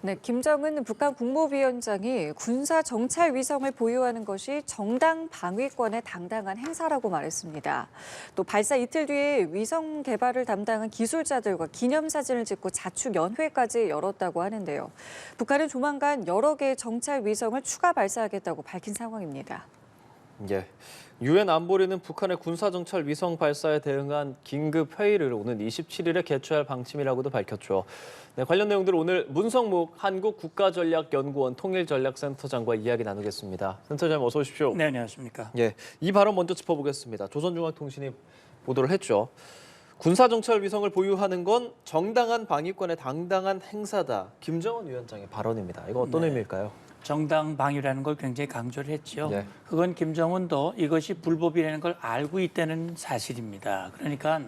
네, 김정은 북한 국무위원장이 군사 정찰 위성을 보유하는 것이 정당 방위권의 당당한 행사라고 말했습니다. 또 발사 이틀 뒤에 위성 개발을 담당한 기술자들과 기념사진을 찍고 자축 연회까지 열었다고 하는데요. 북한은 조만간 여러 개의 정찰 위성을 추가 발사하겠다고 밝힌 상황입니다. 예. 유엔 안보리는 북한의 군사정찰 위성 발사에 대응한 긴급 회의를 오는 27일에 개최할 방침이라고도 밝혔죠. 네, 관련 내용들 오늘 문성묵 한국국가전략연구원 통일전략센터장과 이야기 나누겠습니다. 센터장님 어서 오십시오. 네, 안녕하십니까. 예, 이 발언 먼저 짚어보겠습니다. 조선중앙통신이 보도를 했죠. 군사정찰 위성을 보유하는 건 정당한 방위권의 당당한 행사다. 김정은 위원장의 발언입니다. 이거 어떤 의미일까요? 정당 방위라는 걸 굉장히 강조를 했죠. 예. 그건 김정은도 이것이 불법이라는 걸 알고 있다는 사실입니다. 그러니까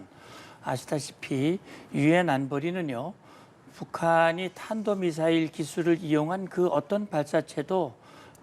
아시다시피 유엔 안보리는요. 북한이 탄도미사일 기술을 이용한 그 어떤 발사체도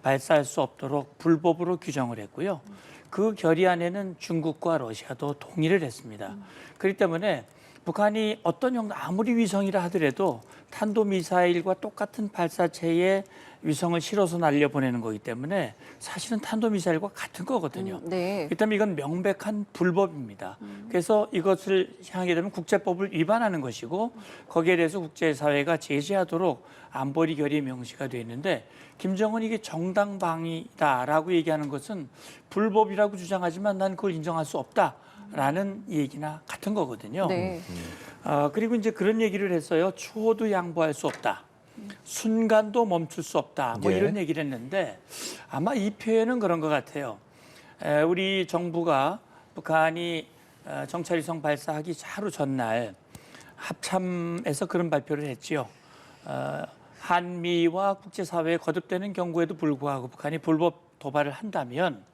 발사할 수 없도록 불법으로 규정을 했고요. 그 결의안에는 중국과 러시아도 동의를 했습니다. 그렇기 때문에 북한이 어떤 아무리 위성이라 하더라도 탄도미사일과 똑같은 발사체에 위성을 실어서 날려보내는 거기 때문에 사실은 탄도미사일과 같은 거거든요. 네. 그렇기 때문에 이건 명백한 불법입니다. 그래서 이것을 향하게 되면 국제법을 위반하는 것이고 거기에 대해서 국제사회가 제재하도록 안보리 결의 명시가 되어 있는데 김정은이 이게 정당방위다라고 얘기하는 것은 불법이라고 주장하지만 난 그걸 인정할 수 없다라는 얘기나 같은 거거든요. 네. 그리고 이제 그런 얘기를 했어요. 추호도 양보할 수 없다. 순간도 멈출 수 없다. 뭐 예. 이런 얘기를 했는데 아마 이 표현은 그런 것 같아요. 우리 정부가 북한이 정찰위성 발사하기 하루 전날 합참에서 그런 발표를 했지요. 한미와 국제사회에 거듭되는 경고에도 불구하고 북한이 불법 도발을 한다면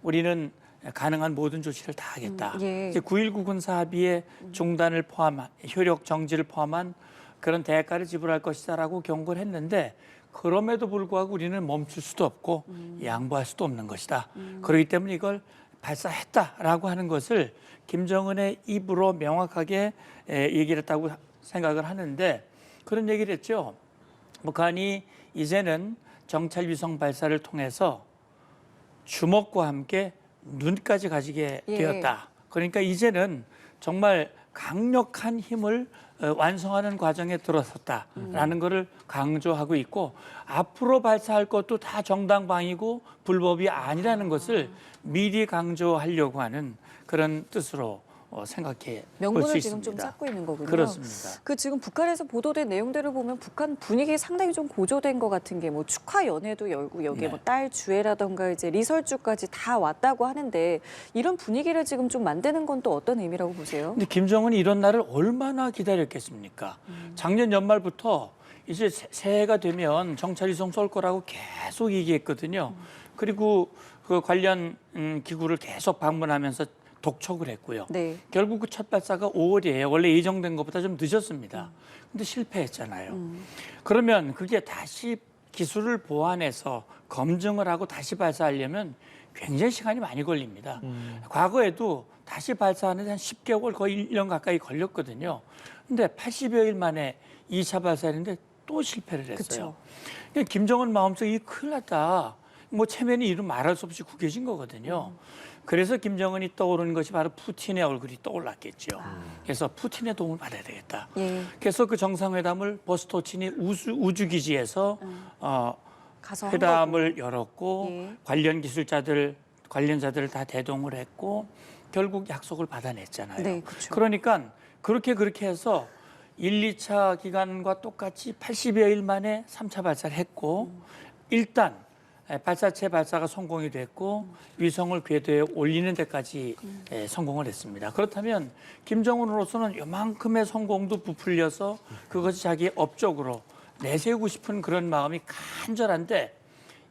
우리는 가능한 모든 조치를 다 하겠다. 예. 이제 9.19 군사 합의의 중단을 포함한 효력 정지를 포함한 그런 대가를 지불할 것이다라고 경고를 했는데 그럼에도 불구하고 우리는 멈출 수도 없고 양보할 수도 없는 것이다. 그렇기 때문에 이걸 발사했다라고 하는 것을 김정은의 입으로 명확하게 얘기를 했다고 생각을 하는데 그런 얘기를 했죠. 북한이 이제는 정찰 위성 발사를 통해서 주먹과 함께 눈까지 가지게 되었다. 그러니까 이제는 정말 강력한 힘을 완성하는 과정에 들어섰다라는 것을 강조하고 있고 앞으로 발사할 것도 다 정당방위고 불법이 아니라는 것을 미리 강조하려고 하는 그런 뜻으로 생각해 볼 수 명분을 있습니다. 지금 좀 찾고 있는 거군요. 그렇습니다. 그 지금 북한에서 보도된 내용들을 보면 북한 분위기 상당히 좀 고조된 것 같은 게 뭐 축하 연회도 열고 여기에 네. 뭐 딸 주애라던가 이제 리설주까지 다 왔다고 하는데 이런 분위기를 지금 좀 만드는 건 또 어떤 의미라고 보세요? 근데 김정은이 이런 날을 얼마나 기다렸겠습니까? 작년 연말부터 이제 새해가 되면 정찰위성 쏠 거라고 계속 얘기했거든요. 그리고 그 관련 기구를 계속 방문하면서 독촉을 했고요. 네. 결국 그 첫 발사가 5월이에요. 원래 예정된 것보다 좀 늦었습니다. 근데 실패했잖아요. 그러면 그게 다시 기술을 보완해서 검증을 하고 다시 발사하려면 굉장히 시간이 많이 걸립니다. 과거에도 다시 발사하는데 한 10개월 거의 1년 가까이 걸렸거든요. 근데 80여일 만에 2차 발사했는데 또 실패를 했어요. 그러니까 김정은 마음속에 이 큰일 났다. 뭐 체면이 이루 말할 수 없이 구겨진 거거든요. 그래서 김정은이 떠오르는 것이 바로 푸틴의 얼굴이 떠올랐겠죠. 그래서 푸틴의 도움을 받아야 되겠다. 예. 그래서 그 정상회담을 보스토치니 우주기지에서 가서 한 회담을 열었고 예. 관련자들을 다 대동을 했고 결국 약속을 받아냈잖아요. 네, 그렇죠. 그러니까 그렇게 해서 1, 2차 기간과 똑같이 80여일 만에 3차 발사를 했고 일단 발사체 발사가 성공이 됐고 위성을 궤도에 올리는 데까지 성공을 했습니다. 그렇다면 김정은으로서는 이만큼의 성공도 부풀려서 그것이 자기의 업적으로 내세우고 싶은 그런 마음이 간절한데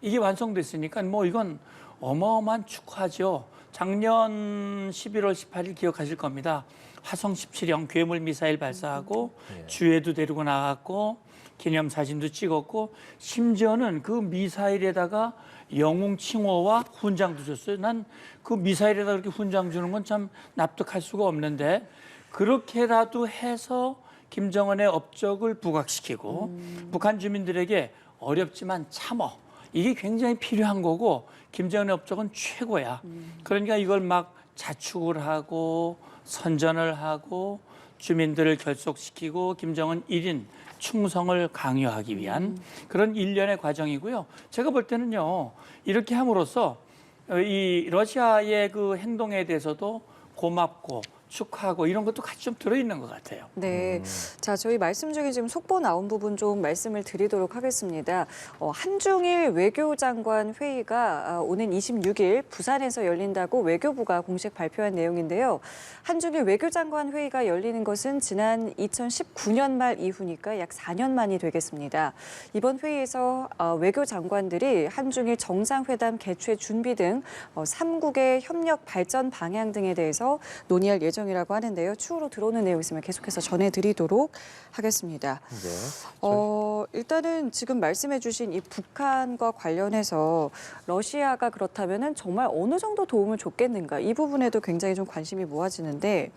이게 완성됐으니까 뭐 이건 어마어마한 축하죠. 작년 11월 18일 기억하실 겁니다. 화성 17형 괴물 미사일 발사하고 주에도 데리고 나갔고 기념사진도 찍었고 심지어는 그 미사일에다가 영웅 칭호와 훈장도 줬어요. 난 그 미사일에다 그렇게 훈장 주는 건 참 납득할 수가 없는데 그렇게라도 해서 김정은의 업적을 부각시키고 북한 주민들에게 어렵지만 참어. 이게 굉장히 필요한 거고 김정은의 업적은 최고야. 그러니까 이걸 막 자축을 하고 선전을 하고 주민들을 결속시키고 김정은 1인 충성을 강요하기 위한 그런 일련의 과정이고요. 제가 볼 때는요. 이렇게 함으로써 이 러시아의 그 행동에 대해서도 고맙고 축하하고 이런 것도 같이 좀 들어있는 것 같아요. 네. 자, 저희 말씀 중에 지금 속보 나온 부분 좀 말씀을 드리도록 하겠습니다. 한중일 외교장관 회의가 오는 26일 부산에서 열린다고 외교부가 공식 발표한 내용인데요. 한중일 외교장관 회의가 열리는 것은 지난 2019년 말 이후니까 약 4년 만이 되겠습니다. 이번 회의에서 외교장관들이 한중일 정상회담 개최 준비 등 3국의 협력 발전 방향 등에 대해서 논의할 예정이라고 하는데요. 추후로 들어오는 내용 있으면 계속해서 전해드리도록 하겠습니다. 네. 일단은 지금 말씀해주신 이 북한과 관련해서 러시아가 그렇다면은 정말 어느 정도 도움을 줬겠는가 이 부분에도 굉장히 좀 관심이 모아지는데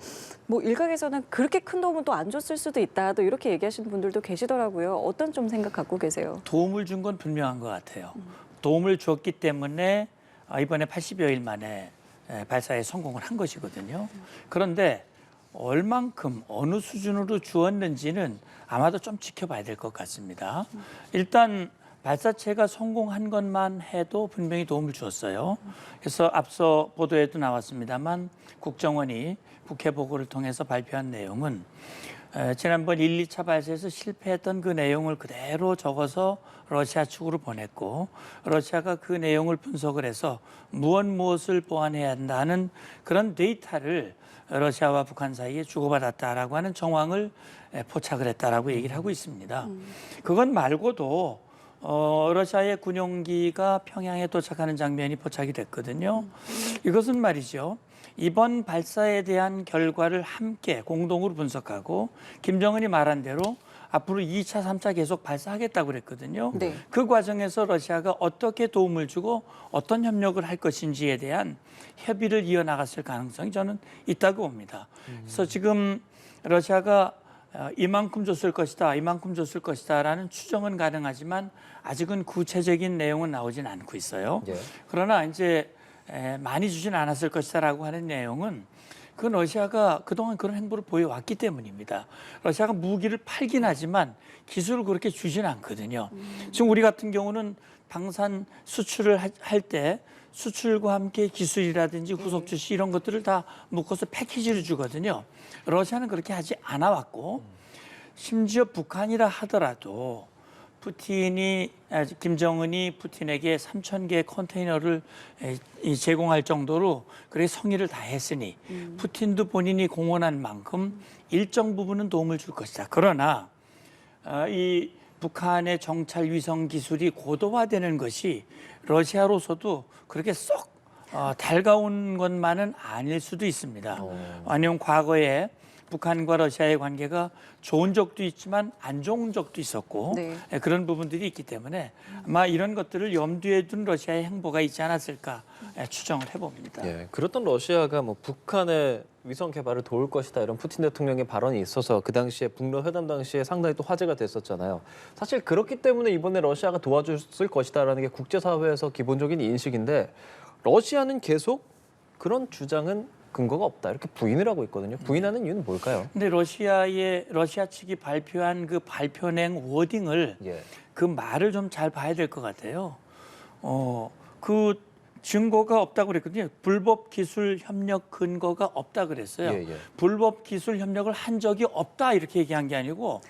뭐 일각에서는 그렇게 큰 도움은 또 안 줬을 수도 있다 또 이렇게 얘기하시는 분들도 계시더라고요. 어떤 좀 생각 갖고 계세요? 도움을 준 건 분명한 것 같아요. 도움을 줬기 때문에 이번에 80여일 만에 발사에 성공을 한 것이거든요. 그런데 얼만큼 어느 수준으로 주었는지는 아마도 좀 지켜봐야 될 것 같습니다. 일단 발사체가 성공한 것만 해도 분명히 도움을 주었어요. 그래서 앞서 보도에도 나왔습니다만 국정원이 국회 보고를 통해서 발표한 내용은 지난번 1, 2차 발사에서 실패했던 그 내용을 그대로 적어서 러시아 측으로 보냈고 러시아가 그 내용을 분석을 해서 무엇을 보완해야 한다는 그런 데이터를 러시아와 북한 사이에 주고받았다라고 하는 정황을 포착을 했다라고 얘기를 하고 있습니다. 그건 말고도 러시아의 군용기가 평양에 도착하는 장면이 포착이 됐거든요. 이것은 말이죠. 이번 발사에 대한 결과를 함께 공동으로 분석하고 김정은이 말한 대로 앞으로 2차, 3차 계속 발사하겠다고 그랬거든요. 네. 그 과정에서 러시아가 어떻게 도움을 주고 어떤 협력을 할 것인지에 대한 협의를 이어나갔을 가능성이 저는 있다고 봅니다. 그래서 지금 러시아가 이만큼 줬을 것이다, 이만큼 줬을 것이다라는 추정은 가능하지만 아직은 구체적인 내용은 나오진 않고 있어요. 예. 그러나 이제 많이 주진 않았을 것이다라고 하는 내용은 그 러시아가 그동안 그런 행보를 보여왔기 때문입니다. 러시아가 무기를 팔긴 하지만 기술을 그렇게 주진 않거든요. 지금 우리 같은 경우는 방산 수출을 할 때 수출과 함께 기술이라든지 후속 주시 이런 것들을 다 묶어서 패키지를 주거든요. 러시아는 그렇게 하지 않아 왔고 심지어 북한이라 하더라도 김정은이 푸틴에게 3,000개의 컨테이너를 제공할 정도로 그렇게 성의를 다했으니 푸틴도 본인이 공언한 만큼 일정 부분은 도움을 줄 것이다. 그러나 이 북한의 정찰 위성 기술이 고도화되는 것이 러시아로서도 그렇게 썩 달가운 것만은 아닐 수도 있습니다. 왜냐하면 과거에 북한과 러시아의 관계가 좋은 적도 있지만 안 좋은 적도 있었고 네. 그런 부분들이 있기 때문에 아마 이런 것들을 염두에 둔 러시아의 행보가 있지 않았을까 추정을 해봅니다. 예, 그렇던 러시아가 뭐 북한의 위성 개발을 도울 것이다 이런 푸틴 대통령의 발언이 있어서 그 당시에 북러 회담 당시에 상당히 또 화제가 됐었잖아요. 사실 그렇기 때문에 이번에 러시아가 도와줬을 것이다라는 게 국제사회에서 기본적인 인식인데 러시아는 계속 그런 주장은 근거가 없다 이렇게 부인을 하고 있거든요. 부인하는 이유는 뭘까요? 근데 러시아 측이 발표한 그 발표낸 워딩을 예. 그 말을 좀 잘 봐야 될 것 같아요. 그 증거가 없다고 그랬거든요. 불법 기술 협력 근거가 없다 그랬어요. 예, 예. 불법 기술 협력을 한 적이 없다 이렇게 얘기한 게 아니고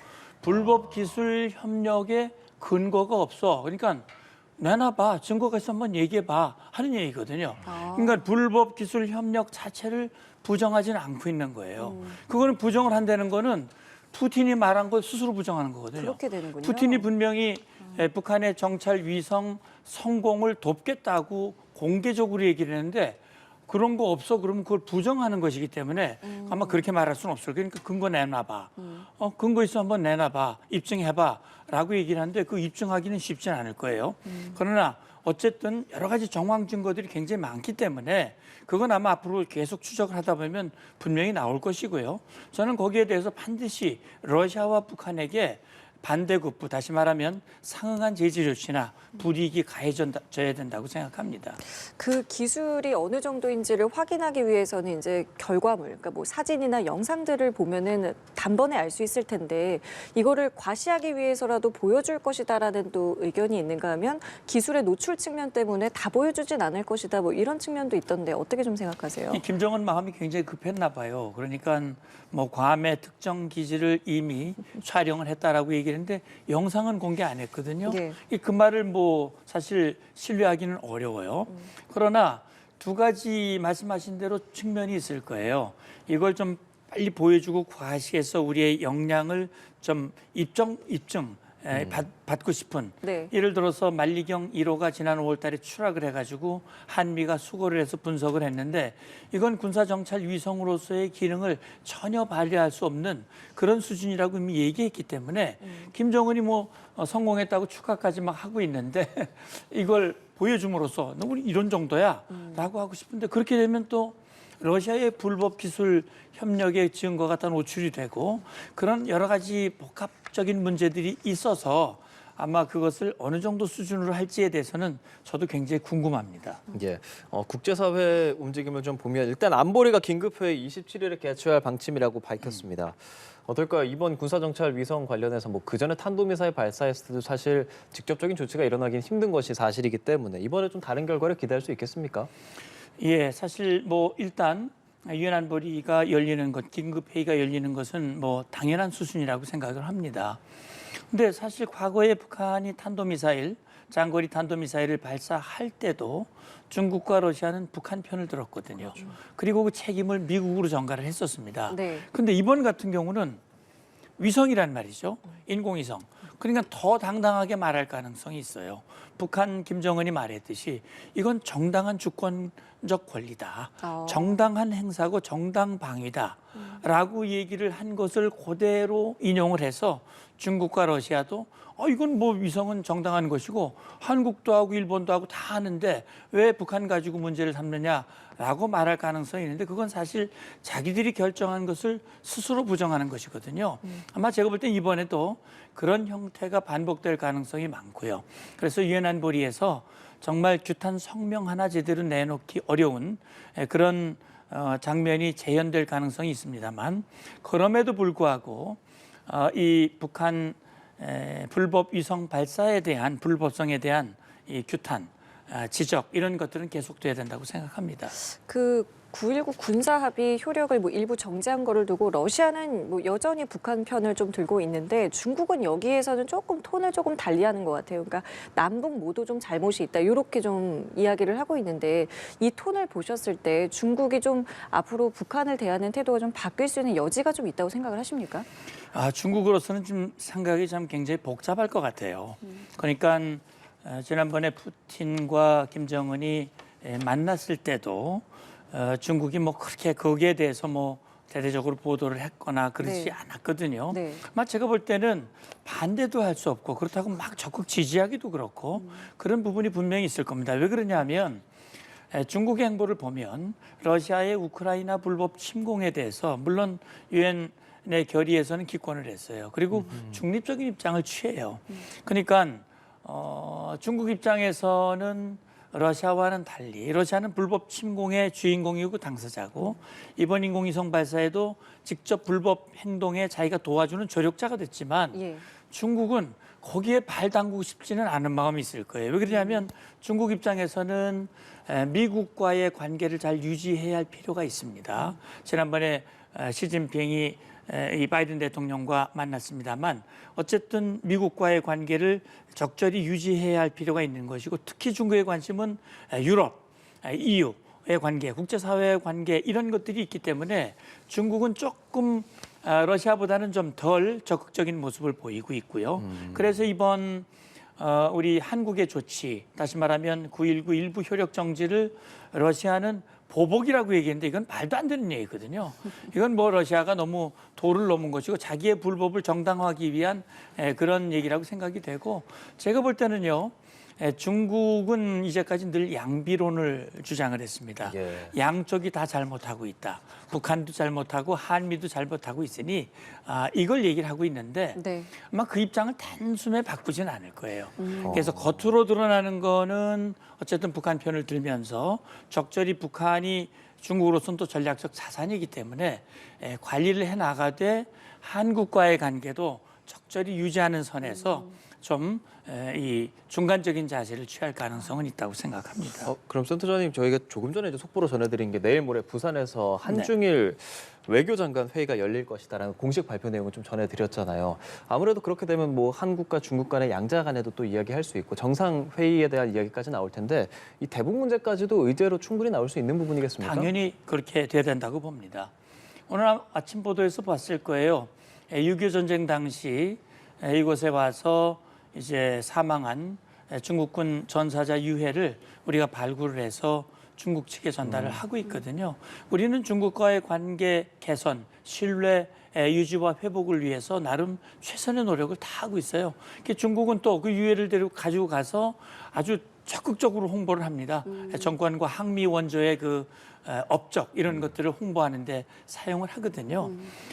불법 기술 협력에 근거가 없어. 그러니까 내놔봐, 증거가 있으면 한번 얘기해봐 하는 얘기거든요. 그러니까 불법 기술 협력 자체를 부정하지는 않고 있는 거예요. 그거는 부정을 한다는 거는 푸틴이 말한 걸 스스로 부정하는 거거든요. 그렇게 되는군요. 푸틴이 분명히 북한의 정찰 위성 성공을 돕겠다고 공개적으로 얘기를 했는데 그런 거 없어 그러면 그걸 부정하는 것이기 때문에 아마 그렇게 말할 수는 없어요. 그러니까 근거 내놔봐. 근거 있어 한번 내놔봐. 입증해봐라고 얘기를 하는데 그 입증하기는 쉽진 않을 거예요. 그러나 어쨌든 여러 가지 정황 증거들이 굉장히 많기 때문에 그건 아마 앞으로 계속 추적을 하다 보면 분명히 나올 것이고요. 저는 거기에 대해서 반드시 러시아와 북한에게 반대급부, 다시 말하면 상응한 제재 조치나 불이익이 가해져야 된다고 생각합니다. 그 기술이 어느 정도인지를 확인하기 위해서는 이제 결과물, 그러니까 뭐 사진이나 영상들을 보면은 단번에 알 수 있을 텐데 이거를 과시하기 위해서라도 보여줄 것이다라는 또 의견이 있는가 하면 기술의 노출 측면 때문에 다 보여주진 않을 것이다. 뭐 이런 측면도 있던데 어떻게 좀 생각하세요? 이 김정은 마음이 굉장히 급했나 봐요. 그러니까 뭐 괌의 특정 기지를 이미 촬영을 했다라고 얘기를 했는데 영상은 공개 안 했거든요. 네. 그 말을 뭐 사실 신뢰하기는 어려워요. 그러나 두 가지 말씀하신 대로 측면이 있을 거예요. 이걸 좀 빨리 보여주고 과시해서 우리의 역량을 좀 입증 받고 싶은 네. 예를 들어서 만리경 1호가 지난 5월 달에 추락을 해가지고 한미가 수거를 해서 분석을 했는데 이건 군사정찰 위성으로서의 기능을 전혀 발휘할 수 없는 그런 수준이라고 이미 얘기했기 때문에 김정은이 뭐 성공했다고 축하까지 막 하고 있는데 이걸 보여줌으로써 너 우리 이런 정도야 라고 하고 싶은데 그렇게 되면 또 러시아의 불법 기술 협력의 증거가 다 노출이 되고 그런 여러 가지 복합적인 문제들이 있어서 아마 그것을 어느 정도 수준으로 할지에 대해서는 저도 굉장히 궁금합니다. 예, 국제사회 움직임을 좀 보면 일단 안보리가 긴급회의 27일에 개최할 방침이라고 밝혔습니다. 어떨까요? 이번 군사정찰 위성 관련해서 뭐 그전에 탄도미사일 발사했을 때도 사실 직접적인 조치가 일어나긴 힘든 것이 사실이기 때문에 이번에 좀 다른 결과를 기대할 수 있겠습니까? 예, 사실 뭐 일단 유엔 안보리가 열리는 것, 긴급 회의가 열리는 것은 뭐 당연한 수순이라고 생각을 합니다. 근데 사실 과거에 북한이 탄도미사일, 장거리 탄도미사일을 발사할 때도 중국과 러시아는 북한 편을 들었거든요. 그렇죠. 그리고 그 책임을 미국으로 전가를 했었습니다. 네. 근데 이번 같은 경우는 위성이란 말이죠. 인공위성. 그러니까 더 당당하게 말할 가능성이 있어요. 북한 김정은이 말했듯이 이건 정당한 주권적 권리다. 정당한 행사고 정당 방위다라고 얘기를 한 것을 그대로 인용을 해서 중국과 러시아도 이건 뭐 위성은 정당한 것이고 한국도 하고 일본도 하고 다 하는데 왜 북한 가지고 문제를 삼느냐라고 말할 가능성이 있는데 그건 사실 자기들이 결정한 것을 스스로 부정하는 것이거든요. 아마 제가 볼 때 이번에도 그런 형태가 반복될 가능성이 많고요. 그래서 유엔 안보리에서 정말 규탄 성명 하나 제대로 내놓기 어려운 그런 장면이 재현될 가능성이 있습니다만 그럼에도 불구하고 이 북한 불법 위성 발사에 대한 불법성에 대한 이 규탄, 지적 이런 것들은 계속돼야 된다고 생각합니다. 그 9.19 군사합의 효력을 뭐 일부 정지한 거를 두고 러시아는 뭐 여전히 북한 편을 좀 들고 있는데 중국은 여기에서는 조금 톤을 조금 달리하는 것 같아요. 그러니까 남북 모두 좀 잘못이 있다 이렇게 좀 이야기를 하고 있는데 이 톤을 보셨을 때 중국이 좀 앞으로 북한을 대하는 태도가 좀 바뀔 수 있는 여지가 좀 있다고 생각을 하십니까? 중국으로서는 좀 생각이 참 굉장히 복잡할 것 같아요. 그러니까 지난번에 푸틴과 김정은이 만났을 때도 중국이 뭐 그렇게 거기에 대해서 뭐 대대적으로 보도를 했거나 그러지 네. 않았거든요. 네. 제가 볼 때는 반대도 할 수 없고 그렇다고 막 적극 지지하기도 그렇고 그런 부분이 분명히 있을 겁니다. 왜 그러냐면 중국의 행보를 보면 러시아의 우크라이나 불법 침공에 대해서 물론 유엔의 결의에서는 기권을 했어요. 그리고 중립적인 입장을 취해요. 그러니까 중국 입장에서는 러시아와는 달리 러시아는 불법 침공의 주인공이고 당사자고 이번 인공위성 발사에도 직접 불법 행동에 자기가 도와주는 조력자가 됐지만 예. 중국은 거기에 발 담그고 싶지는 않은 마음이 있을 거예요. 왜 그러냐면 중국 입장에서는 미국과의 관계를 잘 유지해야 할 필요가 있습니다. 지난번에 시진핑이 이 바이든 대통령과 만났습니다만 어쨌든 미국과의 관계를 적절히 유지해야 할 필요가 있는 것이고 특히 중국의 관심은 유럽, EU의 관계, 국제사회의 관계 이런 것들이 있기 때문에 중국은 조금 러시아보다는 좀 덜 적극적인 모습을 보이고 있고요. 그래서 이번 우리 한국의 조치, 다시 말하면 9.19 일부 효력 정지를 러시아는 보복이라고 얘기했는데 이건 말도 안 되는 얘기거든요. 이건 뭐 러시아가 너무 도를 넘은 것이고 자기의 불법을 정당화하기 위한 그런 얘기라고 생각이 되고 제가 볼 때는요. 중국은 이제까지 늘 양비론을 주장을 했습니다. 예. 양쪽이 다 잘못하고 있다. 북한도 잘못하고 한미도 잘못하고 있으니 이걸 얘기를 하고 있는데 네. 아마 그 입장을 단숨에 바꾸지는 않을 거예요. 그래서 겉으로 드러나는 거는 어쨌든 북한 편을 들면서 적절히 북한이 중국으로서는 또 전략적 자산이기 때문에 관리를 해나가되 한국과의 관계도 적절히 유지하는 선에서 좀 이 중간적인 자세를 취할 가능성은 있다고 생각합니다. 그럼 센터장님 저희가 조금 전에 이제 속보로 전해드린 게 내일 모레 부산에서 한중일 외교장관 회의가 열릴 것이다라는 공식 발표 내용을 좀 전해드렸잖아요. 아무래도 그렇게 되면 뭐 한국과 중국 간의 양자 간에도 또 이야기할 수 있고 정상 회의에 대한 이야기까지 나올 텐데 이 대북 문제까지도 의제로 충분히 나올 수 있는 부분이겠습니까? 당연히 그렇게 돼야 된다고 봅니다. 오늘 아침 보도에서 봤을 거예요. 6.25 전쟁 당시 이곳에 와서 이제 사망한 중국군 전사자 유해를 우리가 발굴을 해서 중국 측에 전달을 하고 있거든요. 우리는 중국과의 관계 개선, 신뢰 유지와 회복을 위해서 나름 최선의 노력을 다 하고 있어요. 중국은 또 그 유해를 가지고 가서 아주 적극적으로 홍보를 합니다. 정권과 항미 원조의 그 업적 이런 것들을 홍보하는데 사용을 하거든요.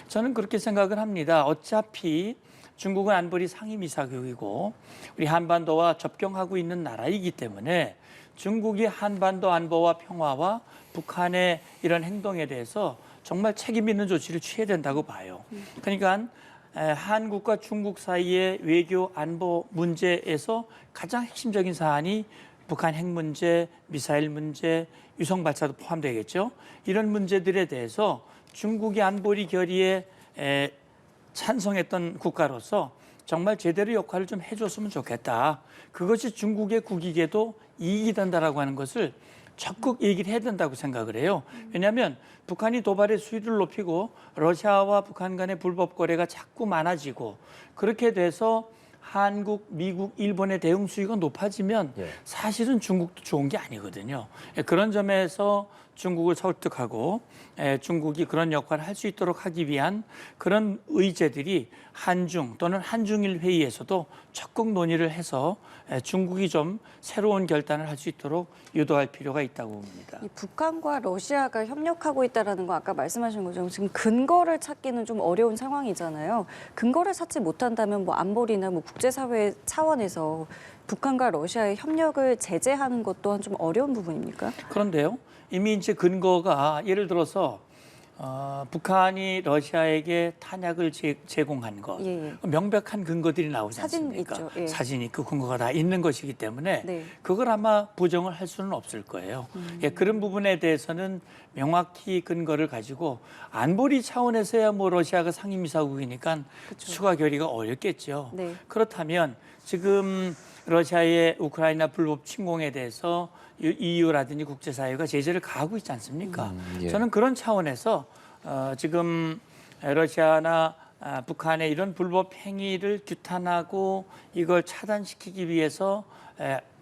저는 그렇게 생각을 합니다. 어차피 중국은 안보리 상임이사국이고 우리 한반도와 접경하고 있는 나라이기 때문에 중국이 한반도 안보와 평화와 북한의 이런 행동에 대해서 정말 책임 있는 조치를 취해야 된다고 봐요. 그러니까 한국과 중국 사이의 외교 안보 문제에서 가장 핵심적인 사안이 북한 핵 문제, 미사일 문제, 위성 발사도 포함되겠죠. 이런 문제들에 대해서 중국이 안보리 결의에 찬성했던 국가로서 정말 제대로 역할을 좀 해줬으면 좋겠다. 그것이 중국의 국익에도 이익이 된다라고 하는 것을 적극 얘기를 해야 된다고 생각을 해요. 왜냐하면 북한이 도발의 수위를 높이고 러시아와 북한 간의 불법 거래가 자꾸 많아지고 그렇게 돼서 한국, 미국, 일본의 대응 수위가 높아지면 사실은 중국도 좋은 게 아니거든요. 그런 점에서 중국을 설득하고 중국이 그런 역할을 할 수 있도록 하기 위한 그런 의제들이 한중 또는 한중일 회의에서도 적극 논의를 해서 중국이 좀 새로운 결단을 할 수 있도록 유도할 필요가 있다고 봅니다. 이 북한과 러시아가 협력하고 있다는 거 아까 말씀하신 것처럼 지금 근거를 찾기는 좀 어려운 상황이잖아요. 근거를 찾지 못한다면 뭐 안보리나 뭐 국제사회 차원에서 북한과 러시아의 협력을 제재하는 것 또한 좀 어려운 부분입니까? 그런데요, 이미 이제 근거가 예를 들어서 북한이 러시아에게 탄약을 제공한 것 명백한 근거들이 나오지 않습니까? 사진 있죠. 예. 사진이 그 근거가 다 있는 것이기 때문에 네. 그걸 아마 부정을 할 수는 없을 거예요. 그런 부분에 대해서는 명확히 근거를 가지고 안보리 차원에서야 뭐 러시아가 상임이사국이니까 추가 결의가 어렵겠죠. 네. 그렇다면 지금 러시아의 우크라이나 불법 침공에 대해서 EU라든지 국제사회가 제재를 가하고 있지 않습니까? 저는 그런 차원에서 지금 러시아나 북한의 이런 불법 행위를 규탄하고 이걸 차단시키기 위해서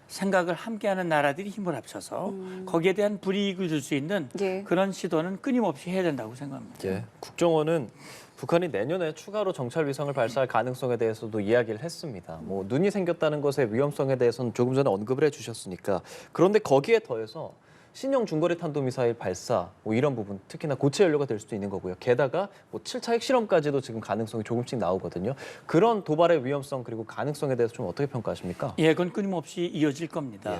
생각을 함께하는 나라들이 힘을 합쳐서 거기에 대한 불이익을 줄 수 있는 그런 시도는 끊임없이 해야 된다고 생각합니다. 국정원은 북한이 내년에 추가로 정찰 위성을 발사할 가능성에 대해서도 이야기를 했습니다. 뭐 눈이 생겼다는 것의 위험성에 대해서는 조금 전에 언급을 해주셨으니까 그런데 거기에 더해서 신형 중거리 탄도미사일 발사 뭐 이런 부분 특히나 고체 연료가 될 수도 있는 거고요. 게다가 뭐 7차 핵실험까지도 지금 가능성이 조금씩 나오거든요. 그런 도발의 위험성 그리고 가능성에 대해서 좀 어떻게 평가하십니까? 그건 끊임없이 이어질 겁니다.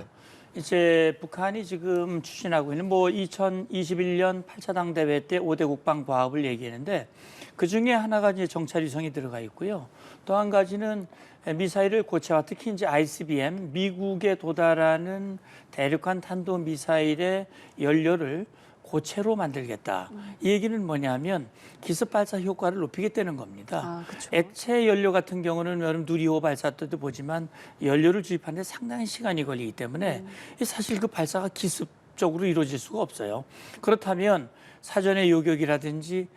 이제 북한이 지금 추진하고 있는 뭐 2021년 8차 당대회 때 5대 국방 과업을 얘기했는데 그 중에 하나가 이제 정찰 위성이 들어가 있고요. 또 한 가지는 미사일을 고체화, 특히 이제 ICBM 미국에 도달하는 대륙간 탄도 미사일의 연료를 고체로 만들겠다. 이 얘기는 뭐냐면 기습 발사 효과를 높이겠다는 겁니다. 액체 연료 같은 경우는 여러분 누리호 발사 때도 보지만 연료를 주입하는데 상당히 시간이 걸리기 때문에 사실 그 발사가 기습적으로 이루어질 수가 없어요. 그렇다면 사전에 요격이라든지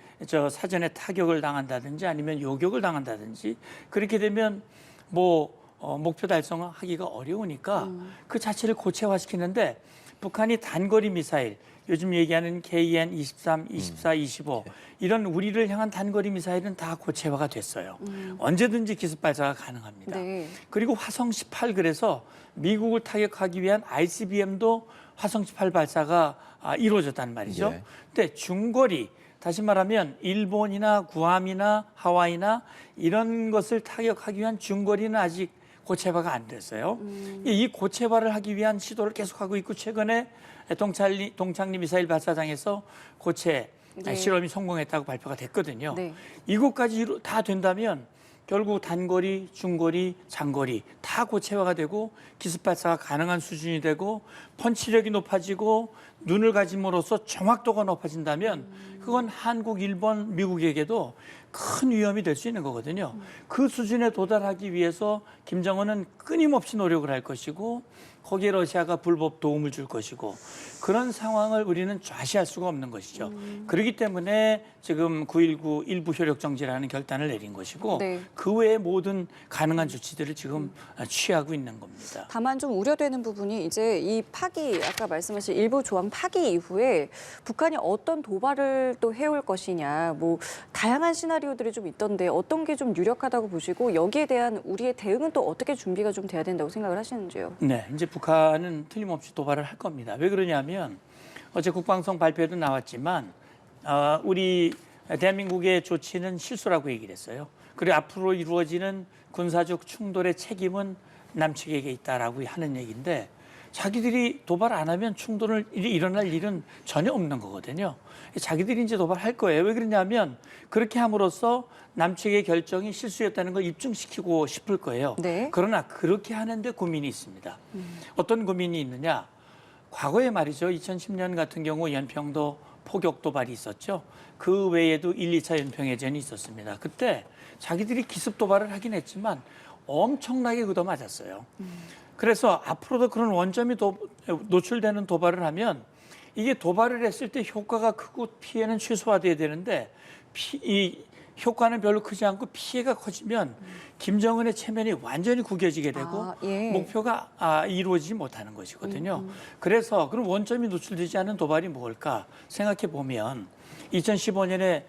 사전에 타격을 당한다든지 아니면 요격을 당한다든지 그렇게 되면 뭐 목표 달성하기가 어려우니까 그 자체를 고체화시키는데 북한이 단거리 미사일, 요즘 얘기하는 KN-23, 24, 25 이런 우리를 향한 단거리 미사일은 다 고체화가 됐어요. 언제든지 기습 발사가 가능합니다. 네. 그리고 화성 18 그래서 미국을 타격하기 위한 ICBM도 화성 18 발사가 이루어졌단 말이죠. 예. 근데 중거리 다시 말하면 일본이나 구암이나 하와이나 이런 것을 타격하기 위한 중거리는 아직 고체화가 안 됐어요. 이 고체화를 하기 위한 시도를 계속하고 있고 최근에 동창리 미사일 발사장에서 고체 네. 실험이 성공했다고 발표가 됐거든요. 네. 이것까지 다 된다면 결국 단거리, 중거리, 장거리 다 고체화가 되고 기습 발사가 가능한 수준이 되고 펀치력이 높아지고 눈을 가짐으로써 정확도가 높아진다면 그건 한국, 일본, 미국에게도 큰 위험이 될 수 있는 거거든요. 그 수준에 도달하기 위해서 김정은은 끊임없이 노력을 할 것이고 거기에 러시아가 불법 도움을 줄 것이고 그런 상황을 우리는 좌시할 수가 없는 것이죠. 그렇기 때문에 지금 9.19 일부 효력 정지라는 결단을 내린 것이고 네. 그 외의 모든 가능한 조치들을 지금 취하고 있는 겁니다. 다만 좀 우려되는 부분이 이제 이 파기, 아까 말씀하신 일부 조항 파기 이후에 북한이 어떤 도발을 또 해올 것이냐, 뭐 다양한 시나리오들이 좀 있던데 어떤 게 좀 유력하다고 보시고 여기에 대한 우리의 대응은 또 어떻게 준비가 좀 돼야 된다고 생각을 하시는지요? 네, 이제 북한은 틀림없이 도발을 할 겁니다. 왜 그러냐면 어제 국방성 발표에도 나왔지만 우리 대한민국의 조치는 실수라고 얘기를 했어요. 그리고 앞으로 이루어지는 군사적 충돌의 책임은 남측에게 있다라고 하는 얘기인데 자기들이 도발 안 하면 충돌이 일어날 일은 전혀 없는 거거든요. 자기들이 이제 도발할 거예요. 왜 그러냐면 그렇게 함으로써 남측의 결정이 실수였다는 걸 입증시키고 싶을 거예요. 네. 그러나 그렇게 하는데 고민이 있습니다. 어떤 고민이 있느냐? 과거에 말이죠. 2010년 같은 경우 연평도 포격 도발이 있었죠. 그 외에도 1, 2차 연평해전이 있었습니다. 그때 자기들이 기습 도발을 하긴 했지만 엄청나게 얻어맞았어요. 그래서 앞으로도 그런 원점이 노출되는 도발을 하면 이게 도발을 했을 때 효과가 크고 피해는 최소화돼야 되는데 이 효과는 별로 크지 않고 피해가 커지면 김정은의 체면이 완전히 구겨지게 되고 예. 목표가 이루어지지 못하는 것이거든요. 그래서 그럼 원점이 노출되지 않은 도발이 뭘까 생각해 보면 2015년에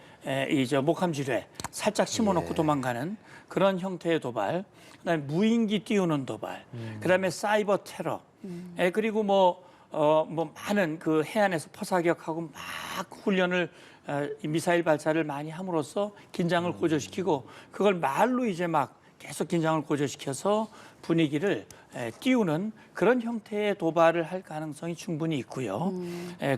이제 목함지뢰 살짝 심어놓고 도망가는 그런 형태의 도발, 그다음에 무인기 띄우는 도발, 그다음에 사이버 테러, 그리고 뭐 많은 그 해안에서 포사격하고 막 훈련을 미사일 발사를 많이 함으로써 긴장을 고조시키고 그걸 말로 이제 막 계속 긴장을 고조시켜서 분위기를 띄우는 그런 형태의 도발을 할 가능성이 충분히 있고요.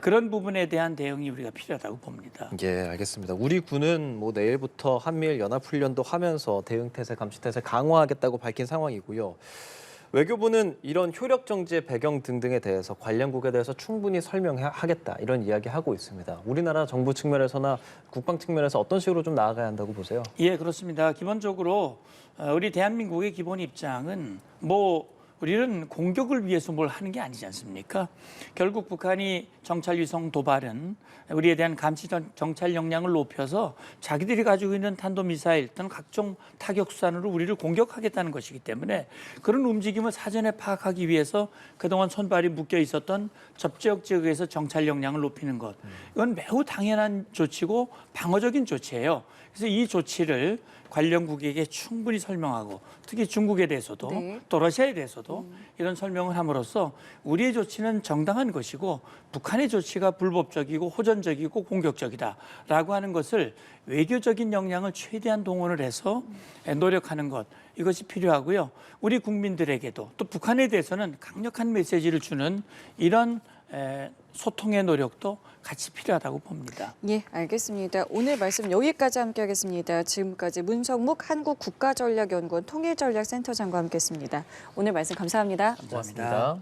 그런 부분에 대한 대응이 우리가 필요하다고 봅니다. 예, 알겠습니다. 우리 군은 뭐 내일부터 한미일 연합훈련도 하면서 대응태세, 감시태세 강화하겠다고 밝힌 상황이고요. 외교부는 이런 효력 정지의 배경 등등에 대해서 관련국에 대해서 충분히 설명하겠다 이런 이야기하고 있습니다. 우리나라 정부 측면에서나 국방 측면에서 어떤 식으로 좀 나아가야 한다고 보세요? 예, 그렇습니다. 기본적으로 우리 대한민국의 기본 입장은 우리는 공격을 위해서 뭘 하는 게 아니지 않습니까? 결국 북한이 정찰 위성 도발은 우리에 대한 감시 정찰 역량을 높여서 자기들이 가지고 있는 탄도미사일 또는 각종 타격 수단으로 우리를 공격하겠다는 것이기 때문에 그런 움직임을 사전에 파악하기 위해서 그동안 손발이 묶여 있었던 접지역 지역에서 정찰 역량을 높이는 것. 이건 매우 당연한 조치고 방어적인 조치예요. 그래서 이 조치를 관련국에게 충분히 설명하고 특히 중국에 대해서도 네. 또 러시아에 대해서도 이런 설명을 함으로써 우리의 조치는 정당한 것이고 북한의 조치가 불법적이고 호전적이고 공격적이다라고 하는 것을 외교적인 역량을 최대한 동원을 해서 노력하는 것 이것이 필요하고요. 우리 국민들에게도 또 북한에 대해서는 강력한 메시지를 주는 이런 소통의 노력도 같이 필요하다고 봅니다. 예, 알겠습니다. 오늘 말씀 여기까지 함께하겠습니다. 지금까지 문성묵 한국국가전략연구원 통일전략센터장과 함께했습니다. 오늘 말씀 감사합니다. 감사합니다.